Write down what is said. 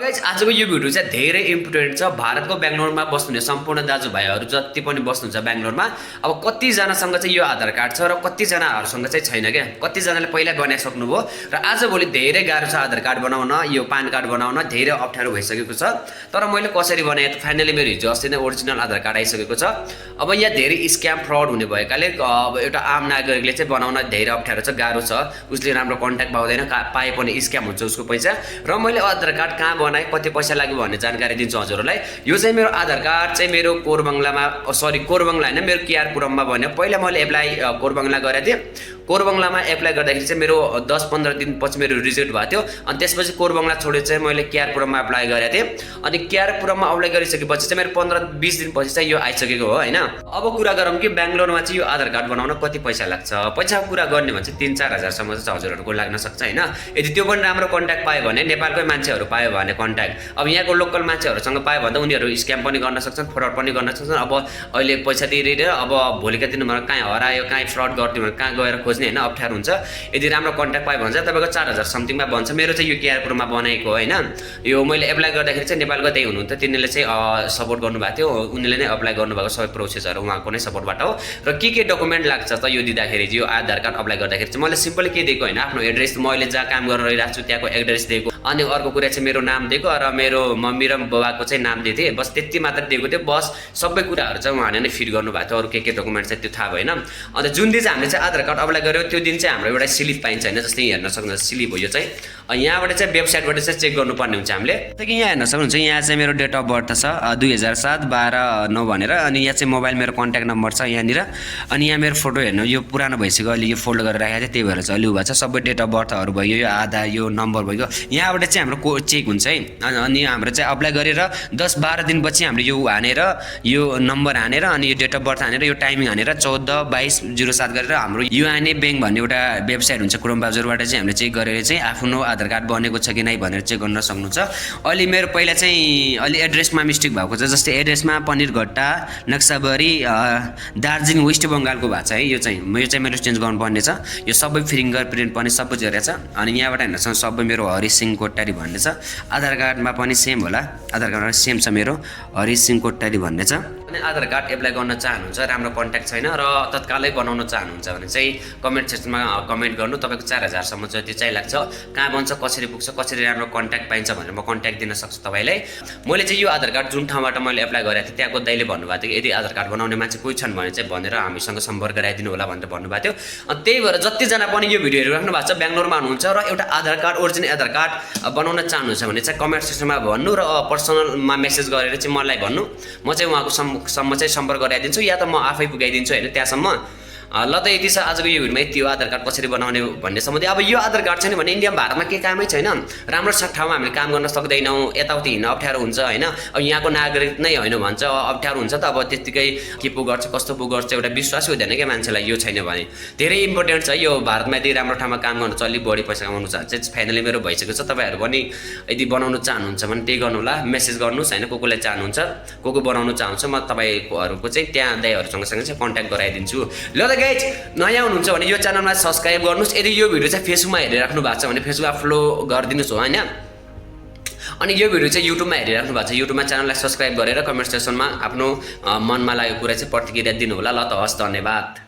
Guys आजको यो video चाहिँ धेरै इम्पोर्टेन्ट छ। भारतको बेंगलोरमा बस्नुहुने सम्पूर्ण दाजुभाइहरू जति पनि बस्नुहुन्छ बेंगलोरमा, अब कतिजनासँग चाहिँ यो आधार कार्ड छ र कतिजनाहरूसँग चाहिँ छैन क्या। कतिजनाले पहिला बनाइसक्नुभयो र आजभोलि धेरै गाह्रो छ आधार कार्ड बनाउन, यो पान कार्ड बनाउन धेरै अप्ठ्यारो भइसकेको छ। तर मैले कसरी बनाएँ त फाइनली मेरो हिजो अस्ति नै ओरिजिनल आधार कार्ड आइसकेको छ। अब यहाँ धेरै स्क्याम फ्रड हुने भएकाले अब एउटा आम नागरिकले चाहिँ बनाउन धेरै अप्ठ्यारो छ, गाह्रो छ। उसले राम्रो कन्ट्याक्ट पाउँदैन, पाए पनि स्क्याम हुन्छ उसको पैसा। र मैले आधार कार्ड कहाँ बनाएँ, कति पैसा लाग्यो भन्ने जानकारी दिन्छु हजुरहरूलाई। यो चाहिँ मेरो आधार कार्ड चाहिँ मेरो कोरबङ्गलामा, कोरबङ्गला होइन, मेरो केआरपुरममा बन्यो। पहिला मैले एप्लाई कोरबङ्गला गरेको थिएँ। कोरबङ्गलामा एप्लाई गर्दाखेरि चाहिँ मेरो 10-15 दिनपछि मेरो रिजेक्ट भएको थियो। अनि त्यसपछि कोरबङ्गला छोडेर चाहिँ मैले केआरपुरममा एप्लाई गरेको थिएँ। अनि केआरपुरममा एप्लाई गरिसकेपछि चाहिँ मेरो 15-20 दिनपछि चाहिँ यो आइसकेको हो होइन। अब कुरा गरौँ कि बेंगलोरमा चाहिँ यो आधार कार्ड बनाउन कति पैसा लाग्छ। पैसाको कुरा गर्ने भने चाहिँ 3-4 हजारसम्म चाहिँ हजुरहरूको लाग्न सक्छ होइन। यदि त्यो पनि राम्रो कन्ट्याक्ट पायो भने, नेपालकै मान्छेहरू पायो भने कन्ट्याक्ट, अब यहाँको लोकल मान्छेहरूसँग पायो भने उनीहरू स्क्याम पनि गर्न सक्छन्, फ्रड पनि गर्न सक्छन्। अब अहिले पैसा दिएर अब भोलिका दिनमा कहीँ हरायो, कहीँ फ्रड गरिदियो भने कहाँ गएर खोज्ने होइन, अप्ठ्यारो हुन्छ। यदि राम्रो कन्ट्याक्ट पायो भने चाहिँ तपाईँको 4000 समथिङमा बन्छ। मेरो चाहिँ यो केआरपुरमा बनाएको होइन। यो मैले एप्लाई गर्दाखेरि चाहिँ नेपालको त्यही हुनुहुन्थ्यो, तिनीहरूले चाहिँ सपोर्ट गर्नुभएको थियो। उनीहरूले नै एप्लाई गर्नुभएको सबै प्रोसेसहरू उहाँको नै सपोर्टबाट हो। र के डकुमेन्ट लाग्छ त यो दिँदाखेरि, यो आधार कार्ड एप्लाई गर्दाखेरि चाहिँ मैले सिम्पली के दिएको होइन, आफ्नो एड्रेस, मैले जहाँ काम गरेर रहिरहेको छु त्यहाँको एड्रेस दिएको। अनि अर्को कुरा चाहिँ मेरो नाम दिएको र मेरो मम्मी र बाबाको चाहिँ नाम दिएको थिएँ। बस त्यति मात्र दिएको थियो। बस सबै कुराहरू चाहिँ उहाँले नै फिल गर्नुभएको थियो। अरू के डकुमेन्ट चाहिँ त्यो थाहा भएन। अन्त जुन दिन चाहिँ हामीले चाहिँ आधार कार्ड एप्लाई गऱ्यो त्यो दिन चाहिँ हाम्रो एउटा स्लिप पाइन्छ होइन, जस्तै हेर्न सक्नुहुन्छ स्लिप हो यो चाहिँ। यहाँबाट चाहिँ वेबसाइटबाट चाहिँ चेक गर्नुपर्ने हुन्छ हामीले। कि यहाँ हेर्न सक्नुहुन्छ, यहाँ चाहिँ मेरो डेट अफ बर्थ छ 2007-12-9 भनेर। अनि यहाँ चाहिँ मोबाइल मेरो कन्ट्याक्ट नम्बर छ यहाँनिर। अनि यहाँ मेरो फोटो हेर्नु, यो पुरानो भइसक्यो, अहिले यो फोल्ड गरेर राखेको थिएँ, त्यही भएर चाहिँ अलि भएको छ। सबै डेट अफ बर्थहरू भयो, यो आधार, यो नम्बर भयो। यहाँबाट चाहिँ हाम्रो चेक हुन्छ है। अनि हाम्रो चाहिँ अप्लाई गरेर 10-12 दिनपछि हामीले यो हानेर, यो नम्बर हानेर, अनि यो डेट अफ बर्थ हानेर, यो टाइमिङ हानेर 14/22/07 गरेर हाम्रो युएनए ब्याङ्क भन्ने एउटा वेबसाइट हुन्छ क्रोम ब्राउजरबाट चाहिँ हामीले चेक गरेर चाहिँ आफ्नो आधार कार्ड बनेको छ कि नै भनेर चेक गर्न सक्नुहुन्छ। अहिले मेरो पहिला चाहिँ अलि एड्रेसमा मिस्टेक भएको छ। जस्तै एड्रेसमा पनिरघट्टा, नक्साबरी, दार्जिलिङ, वेस्ट बङ्गालको भएको छ है। यो चाहिँ मेरो चेन्ज गर्नुपर्ने छ। यो सबै फिङ्गर प्रिन्ट पनि सबै जोडेको छ। अनि यहाँबाट हेर्नुहोस् सबै मेरो हरिश सिंह कोट्टारी भन्ने छ। आधार कार्डमा पनि सेम होला, आधार कार्डमा सेम छ मेरो हरिश सिंह कोट्टारी भन्ने छ। अनि आधार कार्ड एप्लाई गर्न चाहनुहुन्छ, राम्रो कन्ट्याक्ट छैन र तत्कालै बनाउन चाहनुहुन्छ भने चाहिँ कमेन्ट सेक्सनमा कमेन्ट गर्नु। तपाईँको 4000सम्म जति चाहिँ लाग्छ, कहाँ बन्छ, कसरी पुग्छ, कसरी राम्रो कन्ट्याक्ट पाइन्छ भनेर म कन्ट्याक्ट दिन सक्छु तपाईँलाई। मैले चाहिँ यो आधार कार्ड जुन ठाउँबाट मैले एप्लाई गरेको थिएँ त्यहाँको दाइले भन्नुभएको थियो यदि आधार कार्ड बनाउने मान्छे कोही छन् भने चाहिँ भनेर हामीसँग सम्पर्क गराइदिनु होला भनेर भन्नुभएको थियो। अनि त्यही भएर जतिजना पनि यो भिडियो हेरिराख्नु भएको छ बेंगलोरमा हुनुहुन्छ र एउटा आधार कार्ड, ओरिजिनल आधार कार्ड बनाउन चाहनुहुन्छ भने चाहिँ कमेन्ट सेक्सनमा भन्नु र पर्सनलमा मेसेज गरेर चाहिँ मलाई भन्नु। म चाहिँ उहाँको सम्म चाहिँ सम्पर्क गराइदिन्छु, या त म आफै पुगाइदिन्छु होइन त्यहाँसम्म। ल त यति छ आजको यो भिडियोमा। यति हो आधार कार्ड कसरी बनाउने भन्ने सम्बन्धी। अब यो आधार कार्ड छैन भने इन्डियामा, भारतमा केही कामै छैन, राम्रो ठाउँमा हामीले काम गर्न सक्दैनौँ, यताउति हिँड्न अप्ठ्यारो हुन्छ होइन। अब यहाँको नागरिक नै होइन भन्छ, अप्ठ्यारो हुन्छ त। अब त्यत्तिकै के पो गर्छ, कस्तो पो गर्छ, एउटा विश्वासै हुँदैन क्या मान्छेलाई यो छैन भने। धेरै इम्पोर्टेन्ट छ यो। भारतमा यदि राम्रो ठाउँमा काम गर्नु छ, अलिक बढी पैसा कमाउनु छ चाहिँ फाइनली मेरो भइसकेको छ। तपाईँहरू पनि यदि बनाउनु चाहनुहुन्छ भने त्यही गर्नु होला, मेसेज गर्नुहोस् होइन। को चाहनुहुन्छ, को बनाउनु चाहन्छ, म तपाईँहरूको चाहिँ त्यहाँ दाइहरूसँग चाहिँ कन्ट्याक्ट गराइदिन्छु। ल त गाइज, नयाँ हुनुहुन्छ भने यो च्यानलमा सब्सक्राइब गर्नुहोस्। यदि यो भिडियो चाहिँ फेसबुकमा हेरिराख्नु भएको छ भने फेसबुकमा फलो गरिदिनुहोस् हो होइन। अनि यो भिडियो चाहिँ युट्युबमा हेरिराख्नु भएको छ, युट्युबमा च्यानललाई सब्सक्राइब गरेर कमेन्ट सेक्सनमा आफ्नो मनमा लागेको कुरा चाहिँ प्रतिक्रिया दिनु होला। ल त हस्, धन्यवाद।